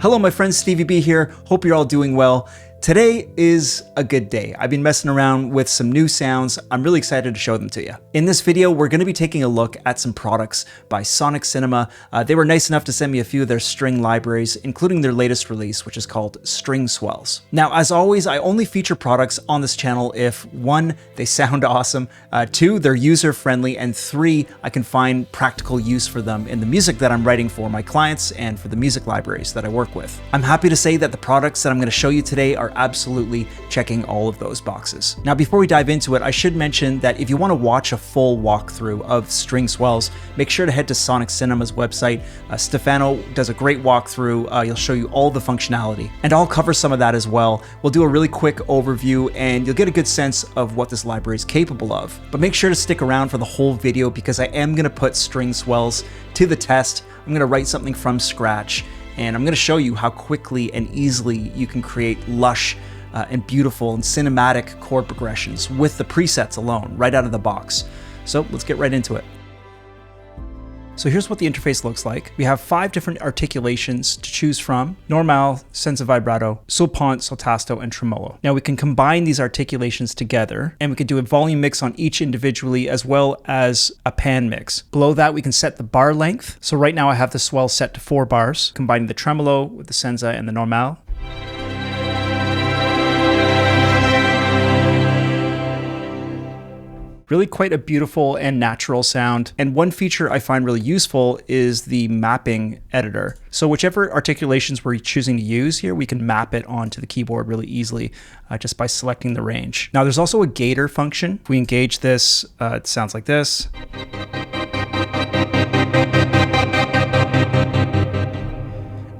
Hello, my friend Stevie B here. Hope you're all doing well. Today is a good day. I've been messing around with some new sounds. I'm really excited to show them to you. In this video, we're going to be taking a look at some products by Sonixinema. They were nice enough to send me a few of their string libraries, including their latest release, which is called String Swells. Now, as always, I only feature products on this channel if 1, they sound awesome, 2, they're user-friendly, and 3, I can find practical use for them in the music that I'm writing for my clients and for the music libraries that I work with. I'm happy to say that the products that I'm going to show you today are absolutely checking all of those boxes. Now, before we dive into it, I should mention that if you want to watch a full walkthrough of String Swells, make sure to head to Sonixinema's website. Stefano does a great walkthrough. He'll show you all the functionality, and I'll cover some of that as well. We'll do a really quick overview, and you'll get a good sense of what this library is capable of. But make sure to stick around for the whole video because I am going to put String Swells to the test. I'm going to write something from scratch, and I'm going to show you how quickly and easily you can create lush and beautiful and cinematic chord progressions with the presets alone, right out of the box. So let's get right into it. So here's what the interface looks like. We have 5 different articulations to choose from: normal, senza vibrato, sul ponte, sul tasto, and tremolo. Now we can combine these articulations together, and we can do a volume mix on each individually as well as a pan mix. Below that, we can set the bar length. So right now I have the swell set to 4 bars, combining the tremolo with the senza and the normal. Really quite a beautiful and natural sound. And one feature I find really useful is the mapping editor. So whichever articulations we're choosing to use here, we can map it onto the keyboard really easily just by selecting the range. Now there's also a gator function. If we engage this, it sounds like this.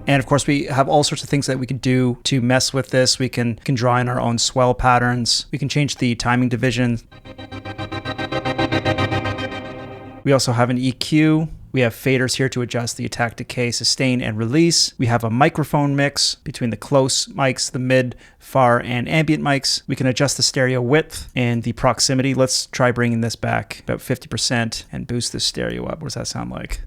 And of course, we have all sorts of things that we can do to mess with this. We can draw in our own swell patterns. We can change the timing division. We also have an EQ. We have faders here to adjust the attack, decay, sustain, and release. We have a microphone mix between the close mics, the mid, far, and ambient mics. We can adjust the stereo width and the proximity. Let's try bringing this back about 50% and boost the stereo up. What does that sound like?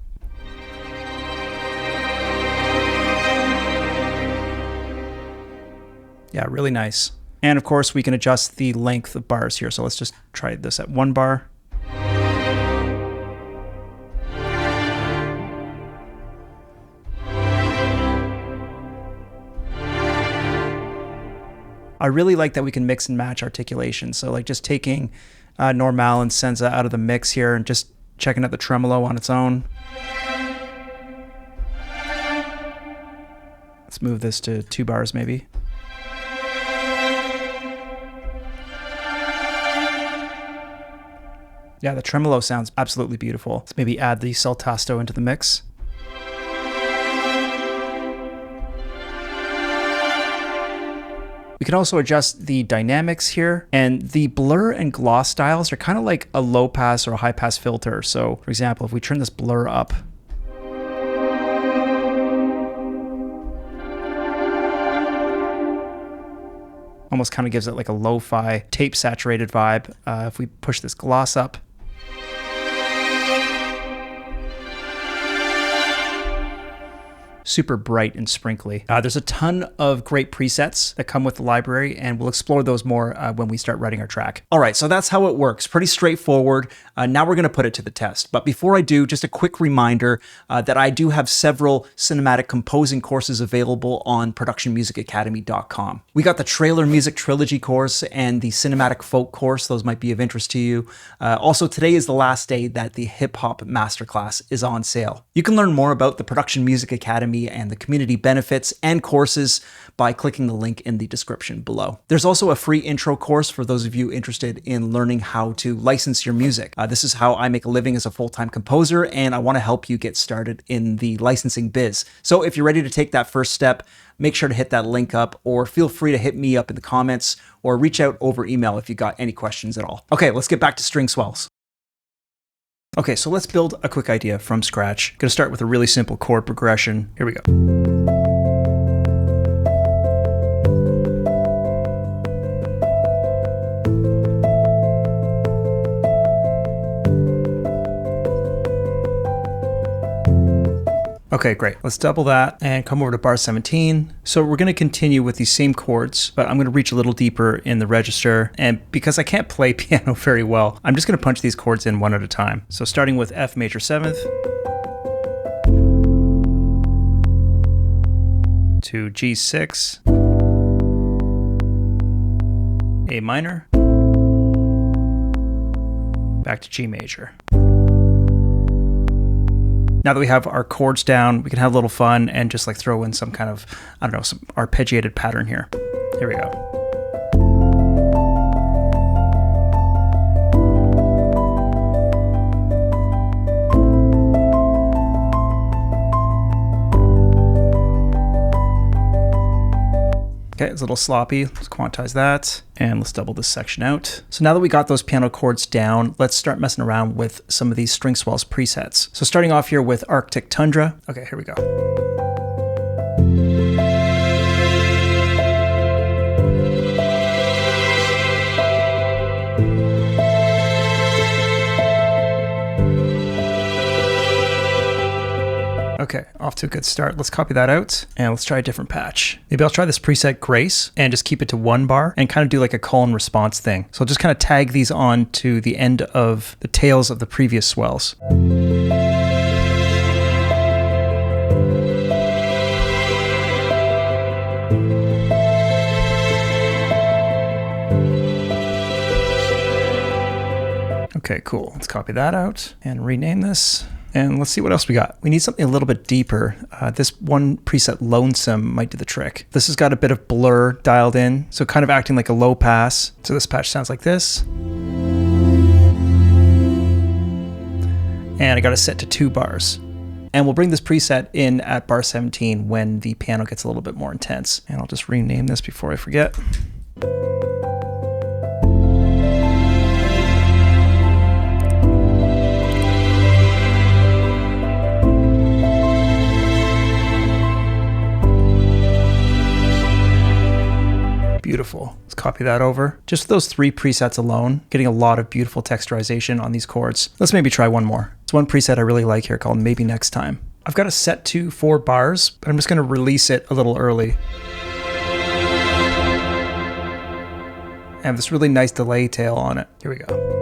Yeah, really nice. And of course, we can adjust the length of bars here. So let's just try this at 1 bar. I really like that we can mix and match articulation. So like just taking normal and senza out of the mix here and just checking out the tremolo on its own. Let's move this to 2 bars maybe. Yeah, the tremolo sounds absolutely beautiful. Let's maybe add the sul tasto into the mix. We can also adjust the dynamics here, and the blur and gloss styles are kind of like a low pass or a high pass filter. So for example, if we turn this blur up, almost kind of gives it like a lo-fi tape saturated vibe. If we push this gloss up, super bright and sprinkly. There's a ton of great presets that come with the library, and we'll explore those more when we start writing our track. All right, so that's how it works. Pretty straightforward. Now we're going to put it to the test. But before I do, just a quick reminder that I do have several cinematic composing courses available on productionmusicacademy.com. We got the Trailer Music Trilogy course and the Cinematic Folk course. Those might be of interest to you. Also, today is the last day that the Hip Hop Masterclass is on sale. You can learn more about the Production Music Academy and the community benefits and courses by clicking the link in the description below. There's also a free intro course for those of you interested in learning how to license your music. This is how I make a living as a full-time composer, and I want to help you get started in the licensing biz. So if you're ready to take that first step, make sure to hit that link up, or feel free to hit me up in the comments or reach out over email if you got any questions at all. Okay, let's get back to String Swells. Okay, so let's build a quick idea from scratch. Gonna start with a really simple chord progression. Here we go. Okay, great. Let's double that and come over to bar 17. So we're going to continue with these same chords, but I'm going to reach a little deeper in the register. And because I can't play piano very well, I'm just going to punch these chords in one at a time. So starting with F major 7th to G6, A minor, back to G major. Now that we have our chords down, we can have a little fun and just like throw in some kind of, I don't know, some arpeggiated pattern here. Here we go. Okay, it's a little sloppy. Let's quantize that and let's double this section out. So now that we got those piano chords down, let's start messing around with some of these string swells presets. So starting off here with Arctic Tundra. Okay, here we go. Okay, off to a good start. Let's copy that out and let's try a different patch. Maybe I'll try this preset Grace and just keep it to 1 bar and kind of do like a call and response thing. So I'll just kind of tag these on to the end of the tails of the previous swells. Okay, cool. Let's copy that out and rename this. And let's see what else we got. We need something a little bit deeper. This one preset Lonesome might do the trick. This has got a bit of blur dialed in, so kind of acting like a low pass. So this patch sounds like this. And I got it set to 2 bars. And we'll bring this preset in at bar 17 when the piano gets a little bit more intense. And I'll just rename this before I forget. Beautiful. Let's copy that over. Just those 3 presets alone, getting a lot of beautiful texturization on these chords. Let's maybe try one more. It's one preset I really like here called Maybe Next Time. I've got it set to 4 bars, but I'm just going to release it a little early. I have this really nice delay tail on it. Here we go.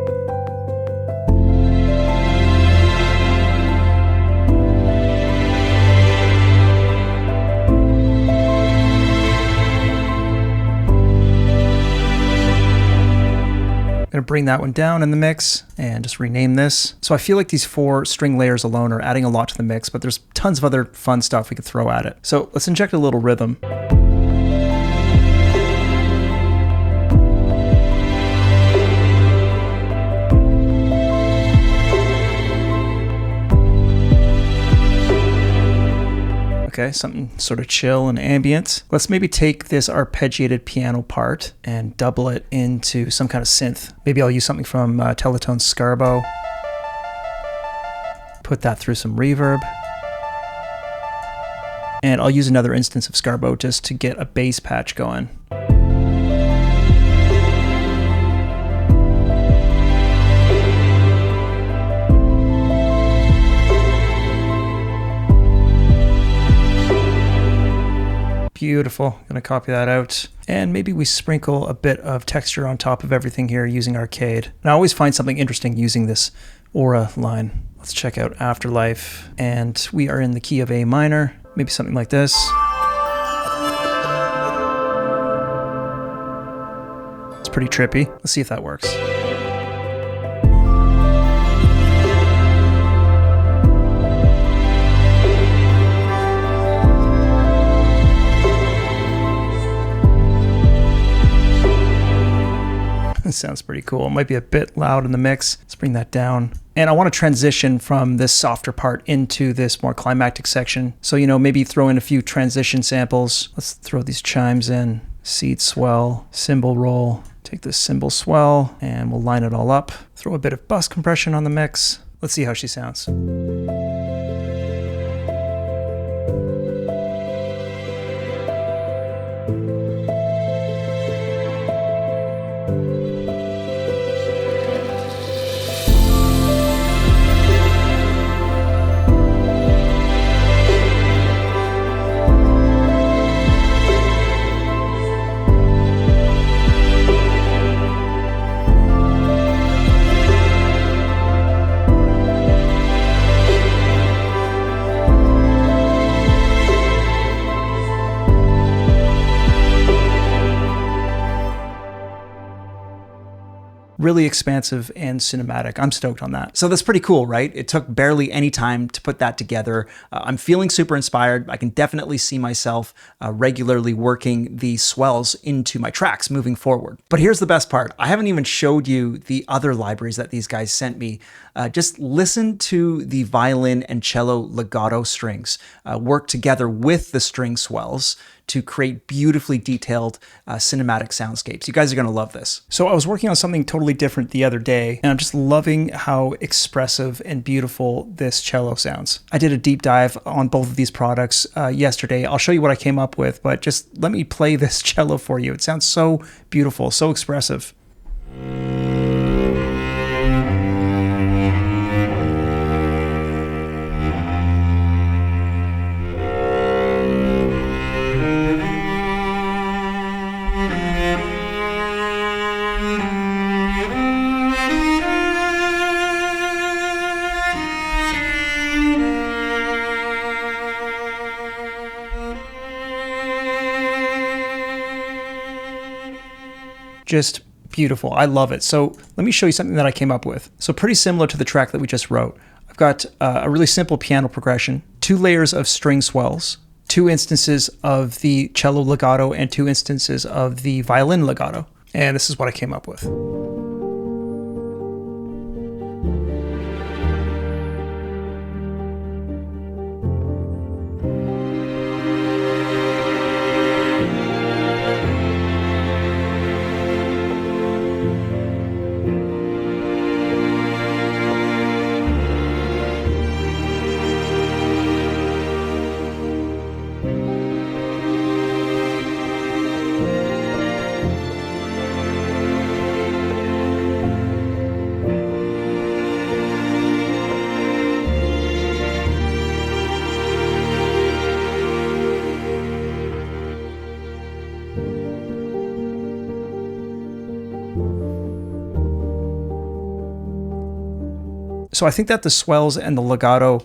I'm going to bring that one down in the mix and just rename this. So I feel like these 4 string layers alone are adding a lot to the mix, but there's tons of other fun stuff we could throw at it. So let's inject a little rhythm. Okay, something sort of chill and ambient. Let's maybe take this arpeggiated piano part and double it into some kind of synth. Maybe I'll use something from Teletone's Scarbo. Put that through some reverb. And I'll use another instance of Scarbo just to get a bass patch going. Beautiful. Gonna copy that out. And maybe we sprinkle a bit of texture on top of everything here using Arcade. And I always find something interesting using this aura line. Let's check out Afterlife. And we are in the key of A minor. Maybe something like this. It's pretty trippy. Let's see if that works. This sounds pretty cool. It might be a bit loud in the mix. Let's bring that down. And I want to transition from this softer part into this more climactic section. So, you know, maybe throw in a few transition samples. Let's throw these chimes in. Seed swell, cymbal roll. Take this cymbal swell and we'll line it all up. Throw a bit of bus compression on the mix. Let's see how she sounds. really expansive and cinematic. I'm stoked on that. So that's pretty cool, right? It took barely any time to put that together. I'm feeling super inspired. I can definitely see myself regularly working the swells into my tracks moving forward. But here's the best part. I haven't even showed you the other libraries that these guys sent me. Just listen to the violin and cello legato strings work together with the string swells to create beautifully detailed cinematic soundscapes. You guys are gonna love this. So I was working on something totally different the other day, and I'm just loving how expressive and beautiful this cello sounds. I did a deep dive on both of these products yesterday. I'll show you what I came up with, but just let me play this cello for you. It sounds so beautiful, so expressive. Just beautiful. I love it. So let me show you something that I came up with. So pretty similar to the track that we just wrote. I've got a really simple piano progression, 2 layers of string swells, 2 instances of the cello legato, and 2 instances of the violin legato. And this is what I came up with. So I think that the swells and the legato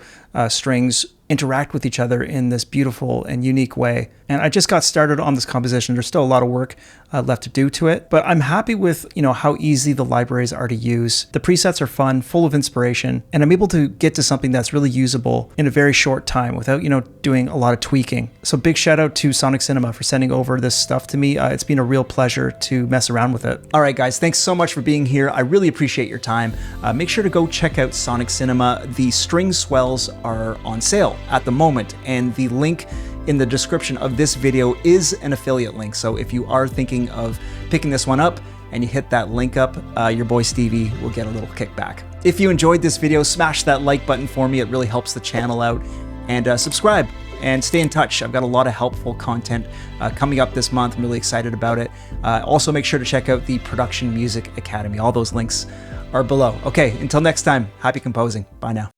strings interact with each other in this beautiful and unique way. And I just got started on this composition. There's still a lot of work left to do to it, but I'm happy with, how easy the libraries are to use. The presets are fun, full of inspiration, and I'm able to get to something that's really usable in a very short time without, doing a lot of tweaking. So big shout out to Sonixinema for sending over this stuff to me. It's been a real pleasure to mess around with it. All right, guys, thanks so much for being here. I really appreciate your time. Make sure to go check out Sonixinema. The string swells are on sale at the moment, and the link in the description of this video is an affiliate link. So if you are thinking of picking this one up and you hit that link up, your boy Stevie will get a little kickback. If you enjoyed this video, smash that like button for me. It really helps the channel out. And subscribe and stay in touch. I've got a lot of helpful content coming up this month. I'm really excited about it. Also, make sure to check out the Production Music Academy. All those links are below. Okay, until next time, happy composing. Bye now.